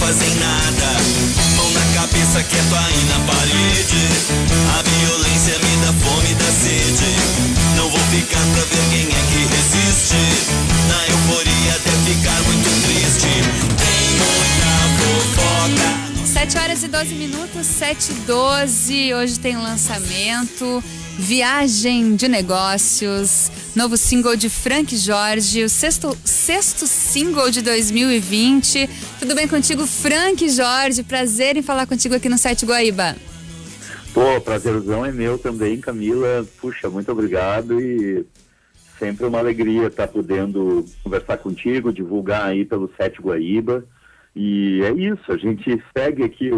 fazem nada. Mão na cabeça, quieto aí na parede. A violência me dá fome, dá sede. Não vou ficar pra ver quem é que resiste. Na euforia até ficar muito triste. Tem muita fofoca. 7 horas e 12 minutos, 7h12. Hoje tem lançamento, Viagem de Negócios, novo single de Frank Jorge, o sexto single de 2020. Tudo bem contigo, Frank Jorge? Prazer em falar contigo aqui no site Guaíba. Pô, prazerzão é meu também, Camila. Puxa, muito obrigado e sempre uma alegria estar podendo conversar contigo, divulgar aí pelo site Guaíba. E é isso, a gente segue aqui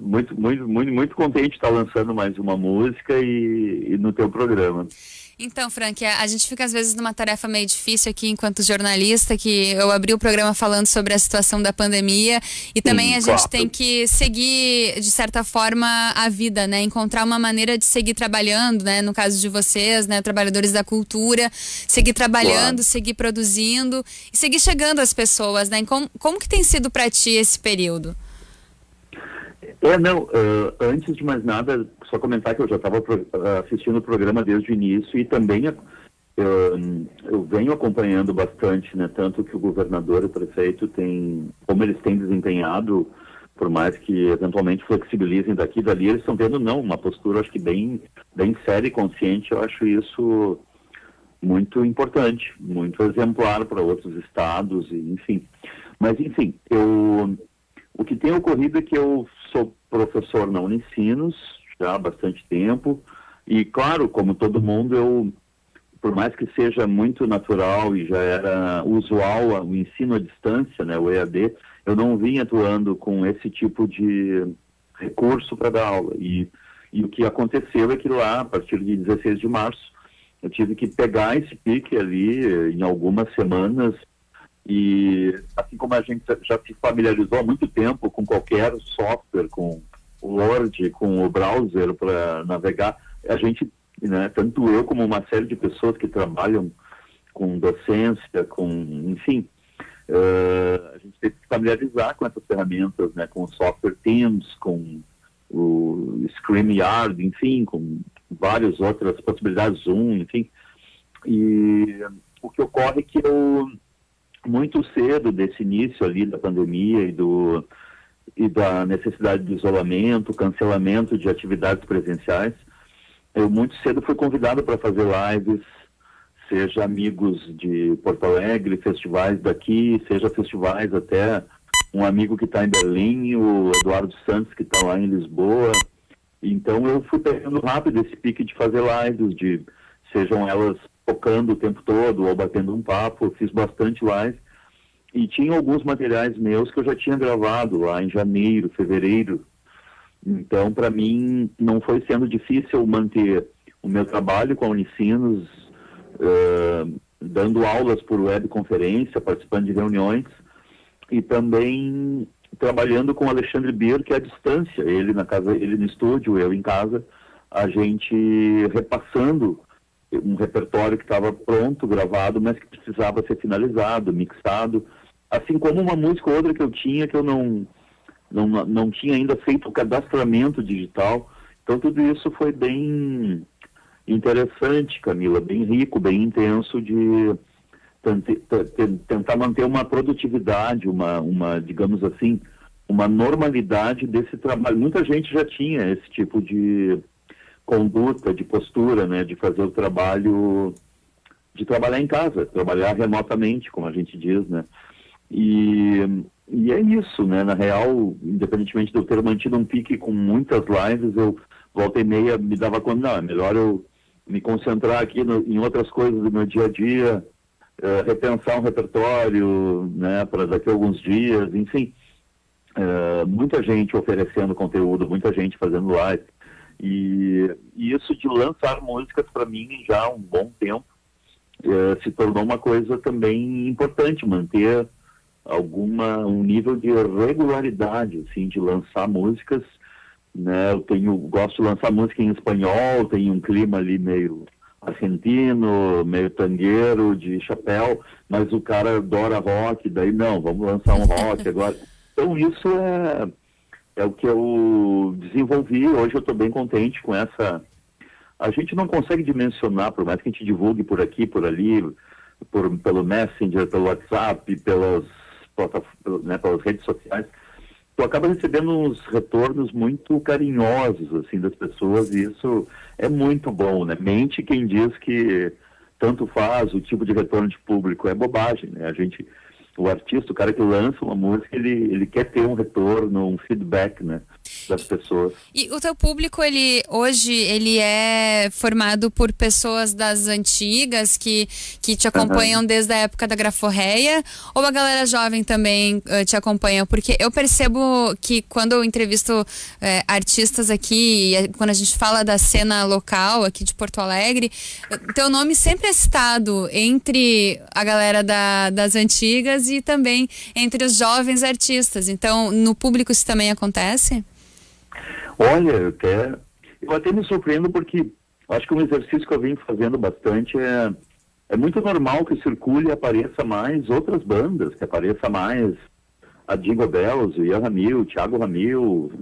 muito contente de estar lançando mais uma música e no teu programa. Então, Frank, a gente fica às vezes numa tarefa meio difícil aqui enquanto jornalista, que eu abri o programa falando sobre a situação da pandemia e também a gente tem que seguir, de certa forma, a vida, né? Encontrar uma maneira de seguir trabalhando, né? No caso de vocês, né? Trabalhadores da cultura, seguir trabalhando, seguir produzindo e seguir chegando às pessoas, né? Como que tem sido para ti esse período? Antes de mais nada, só comentar que eu já estava assistindo o programa desde o início e também eu venho acompanhando bastante, né, tanto que o governador e o prefeito como eles têm desempenhado, por mais que eventualmente flexibilizem daqui e dali, eles estão tendo, uma postura, acho que bem séria e consciente. Eu acho isso muito importante, muito exemplar para outros estados, enfim. Mas, enfim, o que tem ocorrido é que eu sou professor na Unicinos já há bastante tempo e, claro, como todo mundo, por mais que seja muito natural e já era usual o ensino à distância, né, o EAD, eu não vim atuando com esse tipo de recurso para dar aula. E o que aconteceu é que lá, a partir de 16 de março, eu tive que pegar esse pique ali em algumas semanas. E assim como a gente já se familiarizou há muito tempo com qualquer software, com o Word, com o browser para navegar, a gente, né, tanto eu como uma série de pessoas que trabalham com docência, enfim, a gente teve que se familiarizar com essas ferramentas, né, com o software Teams, com o StreamYard, enfim, com várias outras possibilidades, Zoom, enfim. E o que ocorre é que muito cedo desse início ali da pandemia e da necessidade de isolamento, cancelamento de atividades presenciais, eu muito cedo fui convidado para fazer lives, seja amigos de Porto Alegre, festivais daqui, seja festivais até um amigo que está em Berlim, o Eduardo Santos, que está lá em Lisboa. Então eu fui pegando rápido esse pique de fazer lives, sejam elas tocando o tempo todo ou batendo um papo. Eu fiz bastante live e tinha alguns materiais meus que eu já tinha gravado lá em janeiro, fevereiro. Então, para mim, não foi sendo difícil manter o meu trabalho com a Unicinos, dando aulas por webconferência, participando de reuniões e também trabalhando com o Alexandre Bier, que é à distância, ele na casa, ele no estúdio, eu em casa, a gente repassando um repertório que estava pronto, gravado, mas que precisava ser finalizado, mixado, assim como uma música ou outra que eu tinha, que eu não tinha ainda feito o cadastramento digital. Então tudo isso foi bem interessante, Camila, bem rico, bem intenso, de tentar manter uma produtividade, digamos assim, uma normalidade desse trabalho. Muita gente já tinha esse tipo de conduta, de postura, né, de fazer o trabalho, de trabalhar em casa, trabalhar remotamente, como a gente diz, né, e é isso, né, na real, independentemente de eu ter mantido um pique com muitas lives, eu, volta e meia, me dava conta, não, é melhor eu me concentrar aqui em outras coisas do meu dia a dia, repensar um repertório, né, para daqui a alguns dias, enfim, muita gente oferecendo conteúdo, muita gente fazendo live. E isso de lançar músicas, para mim, já há um bom tempo, se tornou uma coisa também importante, manter um nível de regularidade, assim, de lançar músicas, né? Gosto de lançar música em espanhol, tem um clima ali meio argentino, meio tangueiro, de chapéu, mas o cara adora rock, daí não, vamos lançar um rock agora. Então isso é o que eu desenvolvi. Hoje eu estou bem contente com essa... A gente não consegue dimensionar, por mais que a gente divulgue por aqui, por ali, pelo Messenger, pelo WhatsApp, pelas redes sociais, tu acaba recebendo uns retornos muito carinhosos, assim, das pessoas, e isso é muito bom, né? Mente quem diz que tanto faz o tipo de retorno de público, é bobagem, né? O artista, o cara que lança uma música, ele quer ter um retorno, um feedback, né, das pessoas. E o teu público, hoje, ele é formado por pessoas das antigas que te acompanham desde a época da Graforreia, ou a galera jovem também te acompanha? Porque eu percebo que quando eu entrevisto artistas aqui, quando a gente fala da cena local aqui de Porto Alegre, teu nome sempre é citado entre a galera das antigas e também entre os jovens artistas. Então, no público isso também acontece? Olha, eu até me surpreendo porque acho que um exercício que eu venho fazendo bastante é muito normal que circule e apareça mais outras bandas, que apareça mais a Jingle Bells, o Ian Ramil, o Thiago Ramil,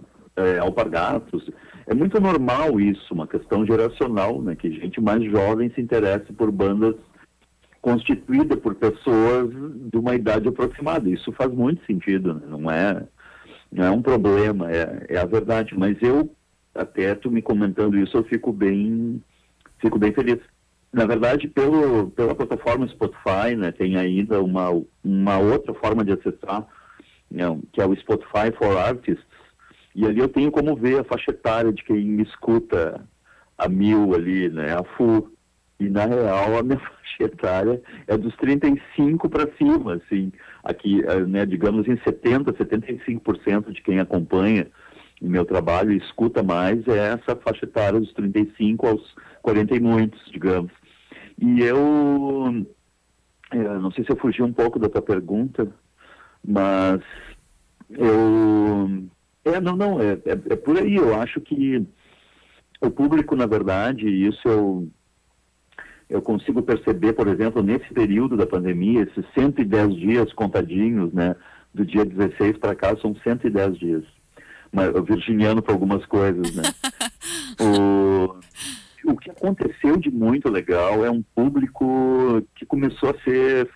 Alpargatos. É muito normal isso, uma questão geracional, né, que gente mais jovem se interesse por bandas constituída por pessoas de uma idade aproximada. Isso faz muito sentido, né? Não é um problema, é a verdade. Mas eu, até tu me comentando isso, eu fico bem feliz. Na verdade, pela plataforma Spotify, né, tem ainda uma outra forma de acessar, né, que é o Spotify for Artists, e ali eu tenho como ver a faixa etária de quem me escuta a 1000 ali, né, a full. E, na real, a minha faixa etária é dos 35 para cima, assim. Aqui, né, digamos, em 75% de quem acompanha o meu trabalho e escuta mais é essa faixa etária dos 35 aos 40 e muitos, digamos. E eu não sei se eu fugi um pouco da tua pergunta, mas é por aí. Eu acho que o público, na verdade, isso eu consigo perceber, por exemplo, nesse período da pandemia, esses 110 dias contadinhos, né, do dia 16 para cá, são 110 dias. Mas, virginiano para algumas coisas, né? O que aconteceu de muito legal é um público que começou a ser,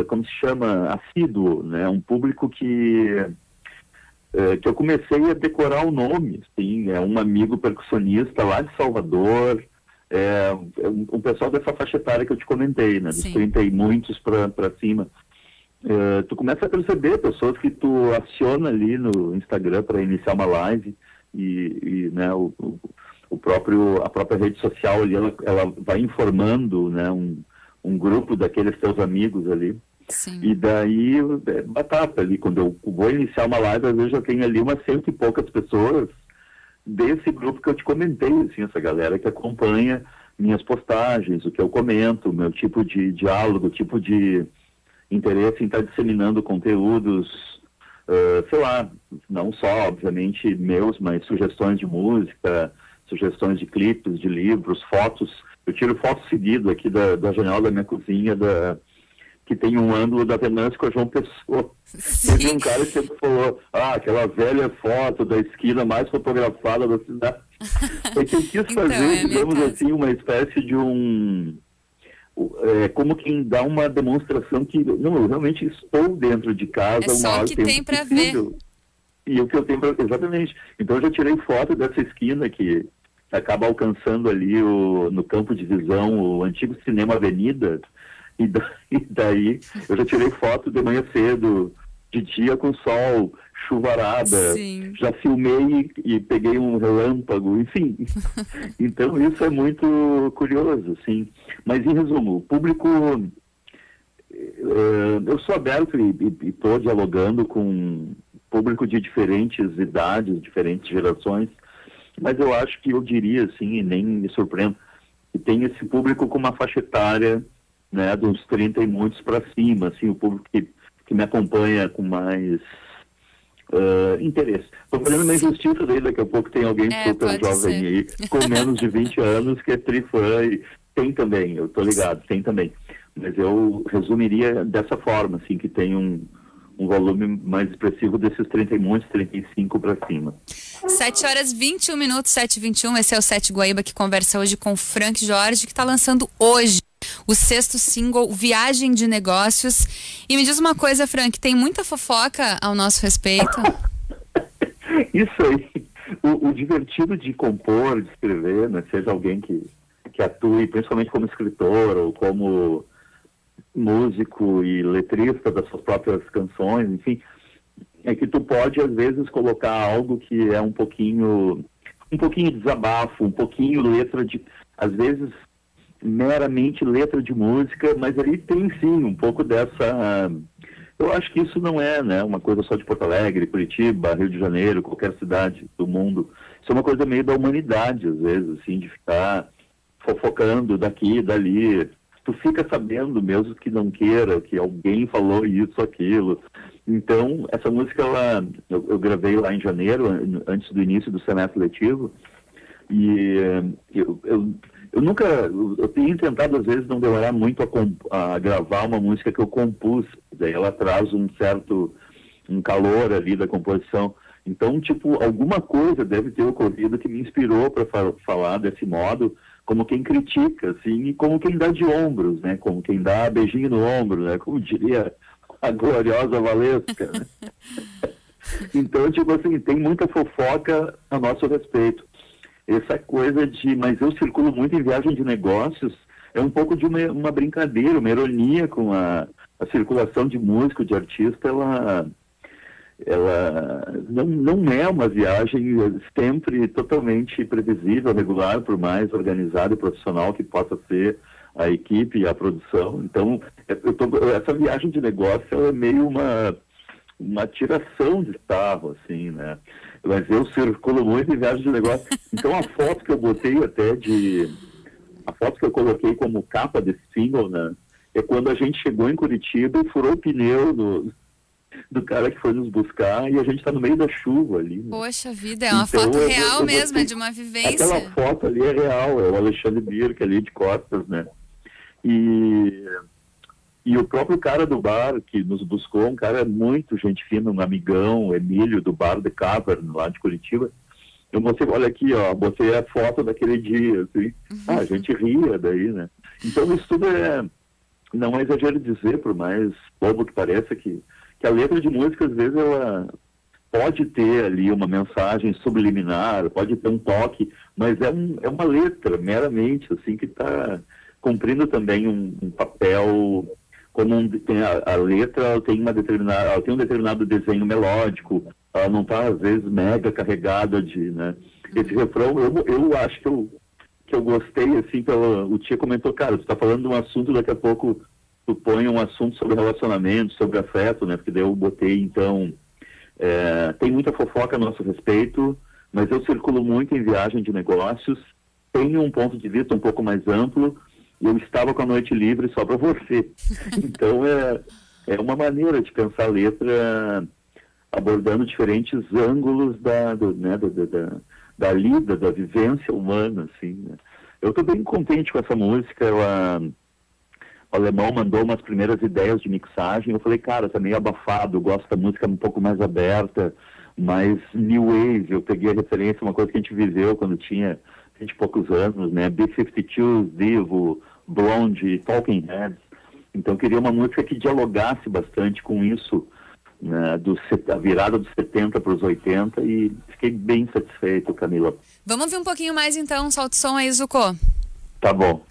como se chama, assíduo, né? Um público que eu comecei a decorar o nome, assim, é um amigo percussionista lá de Salvador, um pessoal dessa faixa etária que eu te comentei, né, dos 30 e muitos para cima. Tu começa a perceber pessoas que tu aciona ali no Instagram para iniciar uma live e né, a própria rede social ali, ela vai informando, né, um grupo daqueles teus amigos ali. Sim. E daí, batata ali, quando eu vou iniciar uma live, às vezes já tem ali umas 100 e poucas pessoas desse grupo que eu te comentei, assim, essa galera que acompanha minhas postagens, o que eu comento, meu tipo de diálogo, tipo de interesse em estar disseminando conteúdos, sei lá, não só, obviamente, meus, mas sugestões de música, sugestões de clipes, de livros, fotos. Eu tiro foto seguido aqui da janela da minha cozinha, que tem um ângulo da Venâncio com a João Pessoa. Teve um cara que sempre falou, aquela velha foto da esquina mais fotografada da cidade. É que eu quis fazer, digamos assim, uma espécie de como quem dá uma demonstração que, não, eu realmente estou dentro de casa. É só o que tem para ver. E o que eu tenho para ver, exatamente. Então eu já tirei foto dessa esquina que acaba alcançando ali no campo de visão o antigo Cinema Avenida. E daí eu já tirei foto de manhã cedo, de dia com sol, chuvarada. Sim. Já filmei e peguei um relâmpago, enfim. Então isso é muito curioso, sim. Mas em resumo, o público, eu sou aberto e estou dialogando com público de diferentes idades, diferentes gerações, mas eu acho que eu diria, assim, e nem me surpreendo, que tem esse público com uma faixa etária, né, dos 30 e muitos para cima, assim, o público que me acompanha com mais interesse. Estou fazendo uma injustiça daí, daqui a pouco tem alguém super jovem aí, com menos de 20 anos, que é trifã Tem também, eu tô ligado, tem também. Mas eu resumiria dessa forma, assim, que tem um volume mais expressivo desses 30 e muitos, 35 para cima. 7h21, 7h21, esse é o Sete Guaíba que conversa hoje com o Frank Jorge, que está lançando hoje o 6º single, Viagem de Negócios. E me diz uma coisa, Frank, tem muita fofoca ao nosso respeito? Isso aí. O divertido de compor, de escrever, né, seja alguém que atue, principalmente como escritor ou como músico e letrista das suas próprias canções, enfim, é que tu pode, às vezes, colocar algo que é um pouquinho desabafo, um pouquinho letra de, às vezes, meramente letra de música, mas ali tem, sim, um pouco dessa... Eu acho que isso não é, né, uma coisa só de Porto Alegre, Curitiba, Rio de Janeiro, qualquer cidade do mundo. Isso é uma coisa meio da humanidade, às vezes, assim, de ficar fofocando daqui e dali. Tu fica sabendo, mesmo que não queira, que alguém falou isso, aquilo. Então, essa música, eu gravei lá em janeiro, antes do início do semestre letivo, e eu tenho tentado, às vezes, não demorar muito a gravar uma música que eu compus. Daí ela traz um calor ali da composição. Então, tipo, alguma coisa deve ter ocorrido que me inspirou para falar desse modo, como quem critica, assim, e como quem dá de ombros, né? Como quem dá beijinho no ombro, né? Como diria a gloriosa Valesca, né? Então, tipo assim, tem muita fofoca a nosso respeito. Essa coisa mas eu circulo muito em viagem de negócios, é um pouco de uma brincadeira, uma ironia com a circulação de músico, de artista, ela não é uma viagem sempre totalmente previsível, regular, por mais organizada e profissional que possa ser a equipe e a produção. Então, essa viagem de negócio ela é meio uma tiração de sarro, assim, né? Mas eu circulo muito em viagem de negócio. Então, a foto que eu botei a foto que eu coloquei como capa desse single, né? É quando a gente chegou em Curitiba e furou o pneu do cara que foi nos buscar e a gente está no meio da chuva ali. Né? Poxa vida, é uma foto real mesmo, é de uma vivência. Aquela foto ali é real, é o Alexandre Birk ali de costas, né? E o próprio cara do bar que nos buscou, um cara muito gente fina, um amigão, Emílio, do bar The Cavern, lá de Curitiba. Eu mostrei, olha aqui, ó, botei a foto daquele dia, assim. A gente ria daí, né? Então isso tudo não é exagero dizer, por mais bobo que pareça, que a letra de música, às vezes, ela pode ter ali uma mensagem subliminar, pode ter um toque, mas é uma letra, meramente, assim, que está cumprindo também um papel, como tem a letra, ela tem um determinado desenho melódico, ela não está, às vezes, mega carregada né? Esse refrão, eu acho que eu gostei, assim, o Tia comentou, cara, tu está falando de um assunto, daqui a pouco tu põe um assunto sobre relacionamento, sobre afeto, né? Porque daí eu botei, então, tem muita fofoca a nosso respeito, mas eu circulo muito em viagem de negócios, tenho um ponto de vista um pouco mais amplo, eu estava com a noite livre só para você. Então, é uma maneira de pensar a letra abordando diferentes ângulos da lida, da vivência humana, assim, né? Eu estou bem contente com essa música, o alemão mandou umas primeiras ideias de mixagem, eu falei, cara, tá meio abafado, eu gosto da música um pouco mais aberta, mais new wave, eu peguei a referência, uma coisa que a gente viveu quando tinha 20 e poucos anos, né, B-52s, Divo, Blonde, Talking Heads, então eu queria uma música que dialogasse bastante com isso, né, a virada dos 70 para os 80, e fiquei bem satisfeito, Camila. Vamos ouvir um pouquinho mais então, solta o som aí, Zucco. Tá bom.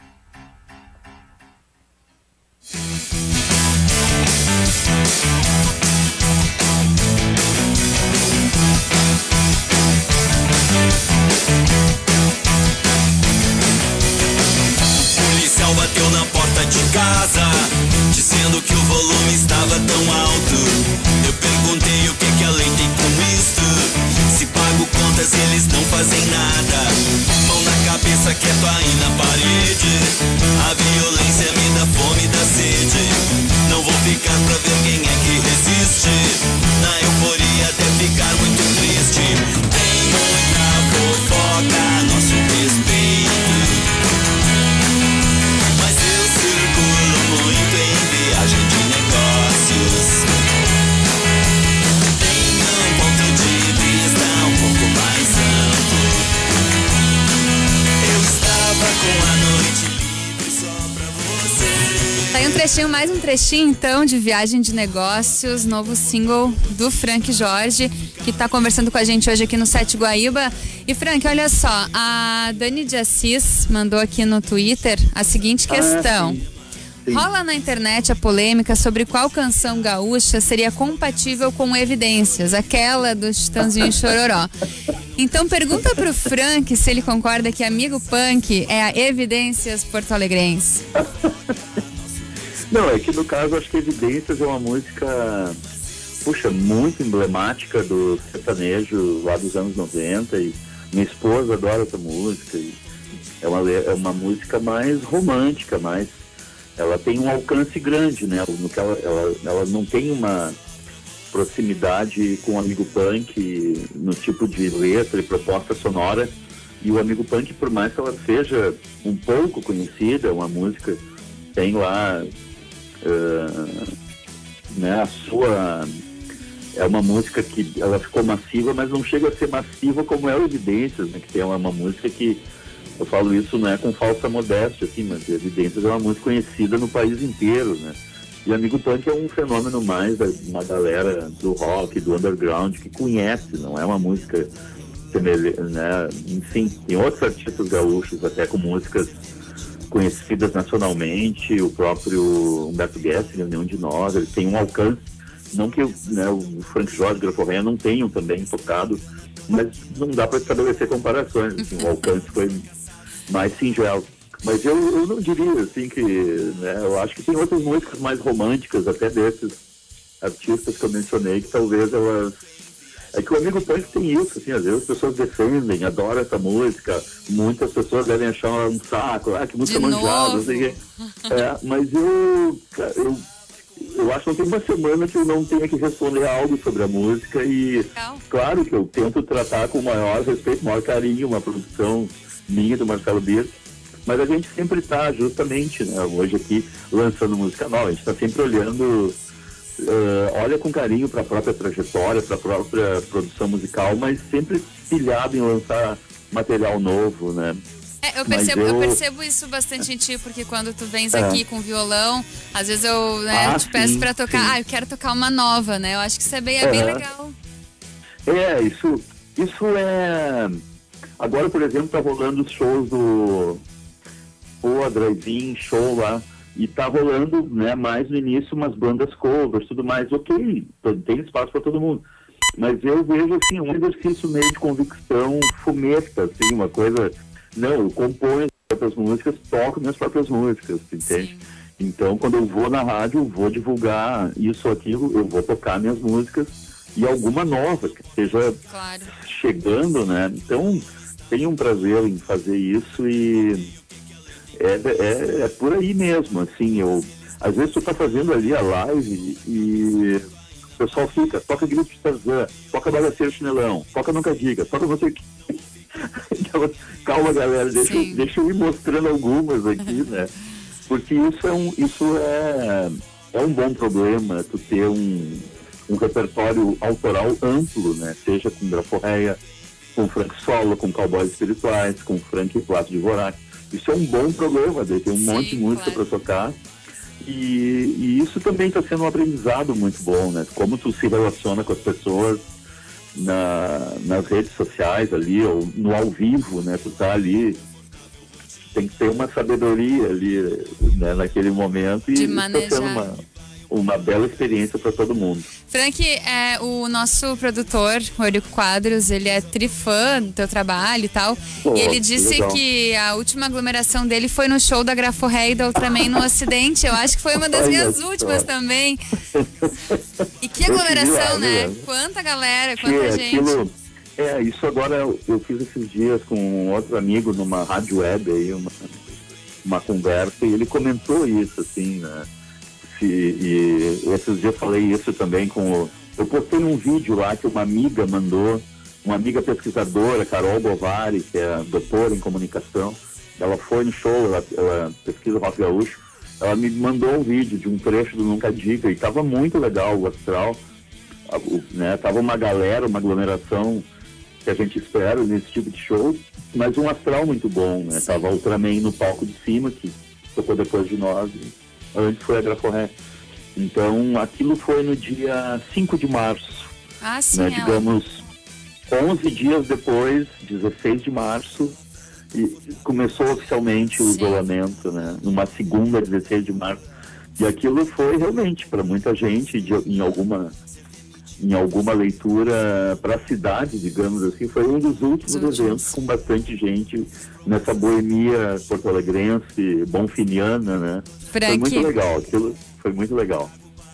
Policial bateu na porta de casa, dizendo que o volume estava tão alto. Eu perguntei o que a lei tem com isto. Se pago contas eles não fazem nada. Mão na cabeça, quieto aí na parede. A violência me dá fome e dá sede. Não vou ficar pra ver quem é que resiste. Na euforia deve ficar muito triste. Tem muita fofoca a nosso respeito. aí um trechinho, mais um trechinho então de Viagem de Negócios, novo single do Frank Jorge, que tá conversando com a gente hoje aqui no Sete Guaíba. E Frank, olha só, a Dani de Assis mandou aqui no Twitter a seguinte questão. Sim. Rola na internet a polêmica sobre qual canção gaúcha seria compatível com Evidências, aquela do Chitãozinho e Chororó. Então pergunta pro Frank se ele concorda que Amigo Punk é a Evidências porto-alegrense. Não, é que no caso acho que Evidências é uma música, puxa, muito emblemática do sertanejo lá dos anos 90 e minha esposa adora essa música. E é uma música mais romântica, ela tem um alcance grande, né? No que ela não tem uma proximidade com o Amigo Punk no tipo de letra e proposta sonora. E o Amigo Punk, por mais que ela seja um pouco conhecida, uma música tem lá, né, a sua... É uma música que ela ficou massiva, mas não chega a ser massiva como é o Evidências, né? Que tem uma música que... Eu falo isso não é com falsa modéstia, assim, mas Evidências é uma música conhecida no país inteiro, né? E Amigo Punk é um fenômeno mais da uma galera do rock, do underground, que conhece, não é uma música semelhante, né? Enfim, tem outros artistas gaúchos, até com músicas conhecidas nacionalmente, o próprio Humberto Gessinger, Nenhum de Nós, ele tem um alcance, não que né, o Frank Jorge e Graforreia não tenham também tocado, mas não dá para estabelecer comparações, assim, o alcance foi mais singelo. Mas eu não diria assim que, né, eu acho que tem outras músicas mais românticas, até desses artistas que eu mencionei, que talvez elas... É que o Amigo Punk tem isso, assim, às vezes as pessoas defendem, adoram essa música, muitas pessoas devem achar um saco, que música manjada, não sei o quê. Mas eu acho que não tem uma semana que eu não tenha que responder algo sobre a música e claro que eu tento tratar com o maior respeito, maior carinho, uma produção minha do Marcelo Birk, mas a gente sempre está justamente, né, hoje aqui lançando música nova, a gente está sempre olhando, olha com carinho para a própria trajetória, para a própria produção musical, mas sempre pilhado em lançar material novo, né? Eu percebo isso bastante em ti, porque quando tu vens aqui com violão, às vezes eu te peço pra tocar, eu quero tocar uma nova, né? Eu acho que isso é bem legal. Isso é... Agora, por exemplo, tá rolando os shows do Drive-In, show lá, e tá rolando, né, mais no início umas bandas covers, tudo mais, ok, tem espaço para todo mundo. Mas eu vejo, assim, um exercício meio de convicção fumeta, assim, uma coisa... Não, eu componho as próprias músicas, toco minhas próprias músicas, entende? Sim. Então, quando eu vou na rádio, eu vou divulgar isso ou aquilo, eu vou tocar minhas músicas e alguma nova que esteja chegando, né? Então, tenho um prazer em fazer isso e é por aí mesmo, assim, às vezes tu tá fazendo ali a live e o pessoal fica, toca Grito de Tarzan, toca Bagaceiro Chinelão, toca Nunca Diga, toca não sei o que. Então, calma, galera, deixa eu ir mostrando algumas aqui, né? Porque isso é um bom problema, tu ter um repertório autoral amplo, né? Seja com Graforreia, com Frank Solo, com Cowboys Espirituais, com Frank e Plato de Vorak. Isso é um bom problema, tem um monte de música para tocar. E isso também está sendo um aprendizado muito bom, né? Como tu se relaciona com as pessoas nas redes sociais ali, ou no ao vivo, né? Tu tá ali, tem que ter uma sabedoria ali, né, naquele momento e está sendo uma bela experiência para todo mundo. Frank, o nosso produtor, o Eurico Quadros, ele é trifã do teu trabalho e tal, e ele disse que a última aglomeração dele foi no show da Graforreia e da Ultraman no Acidente. Eu acho que foi uma das minhas últimas também. E que aglomeração, né? Quanta galera, quanta gente. Isso agora eu fiz esses dias com outro amigo numa rádio web aí, uma conversa, e ele comentou isso, assim, né? E esses dias eu falei isso também eu postei um vídeo lá que uma amiga mandou, uma amiga pesquisadora, Carol Bovari, que é doutora em comunicação, ela foi no show, ela pesquisa rock gaúcho, ela me mandou um vídeo de um trecho do Nunca Diga e tava muito legal o astral, né? Tava uma galera, uma aglomeração que a gente espera nesse tipo de show, mas um astral muito bom, né? Tava a Ultraman no palco de cima, que tocou depois de nós. antes foi a Graforré. Então, aquilo foi no dia 5 de março. Ah, sim, né? Digamos, 11 dias depois, 16 de março, e começou oficialmente o isolamento, né? Numa segunda, 16 de março. E aquilo foi realmente, para muita gente, em alguma leitura para a cidade, digamos assim, foi um dos últimos eventos com bastante gente nessa boemia porto-alegrense, bonfiniana, né? Frank, foi muito legal, aquilo foi muito legal.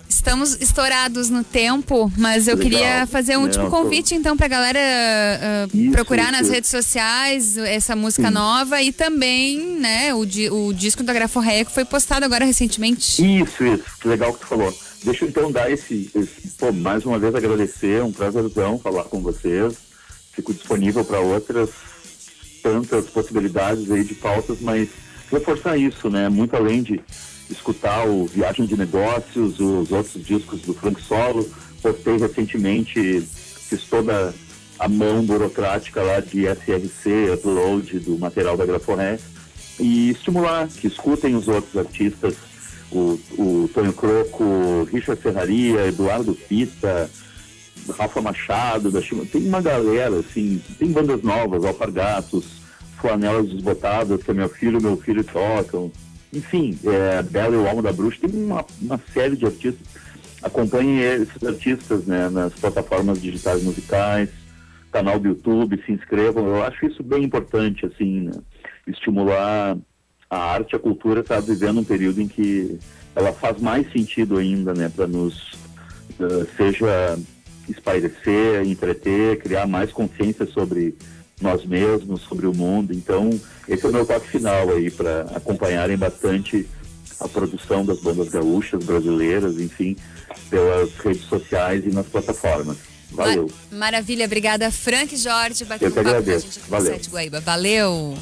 Estamos estourados no tempo, mas eu queria fazer um último convite, então, pra galera procurar nas redes sociais essa música nova e também, né, o disco da Graforré que foi postado agora recentemente. Isso, que legal que tu falou. Deixa eu então dar mais uma vez agradecer, um prazerzão falar com vocês. Fico disponível para outras tantas possibilidades aí de pautas, mas reforçar isso, né, muito além de escutar o Viagem de Negócios, os outros discos do Frank Solo. Postei recentemente, fiz toda a mão burocrática lá de SRC, upload do material da Graforré, e estimular que escutem os outros artistas, o Tonho Croco, Richard Serraria, Eduardo Pita, Rafa Machado, tem uma galera, assim, tem bandas novas, Alpargatos, Flanelas Desbotadas, que é meu filho tocam. Enfim, Bela e o Almo da Bruxa, tem uma série de artistas. Acompanhem esses artistas, né, nas plataformas digitais musicais, canal do YouTube, se inscrevam. Eu acho isso bem importante, assim, né? Estimular a arte, a cultura está vivendo um período em que ela faz mais sentido ainda, né, para nos, seja espairecer, entreter, criar mais consciência sobre nós mesmos, sobre o mundo. Então, esse é o meu toque final aí, para acompanharem bastante a produção das bandas gaúchas, brasileiras, enfim, pelas redes sociais e nas plataformas. Valeu. Maravilha, obrigada, Frank Jorge, bateu um papo com a gente aqui no Sete Guaíba. Valeu!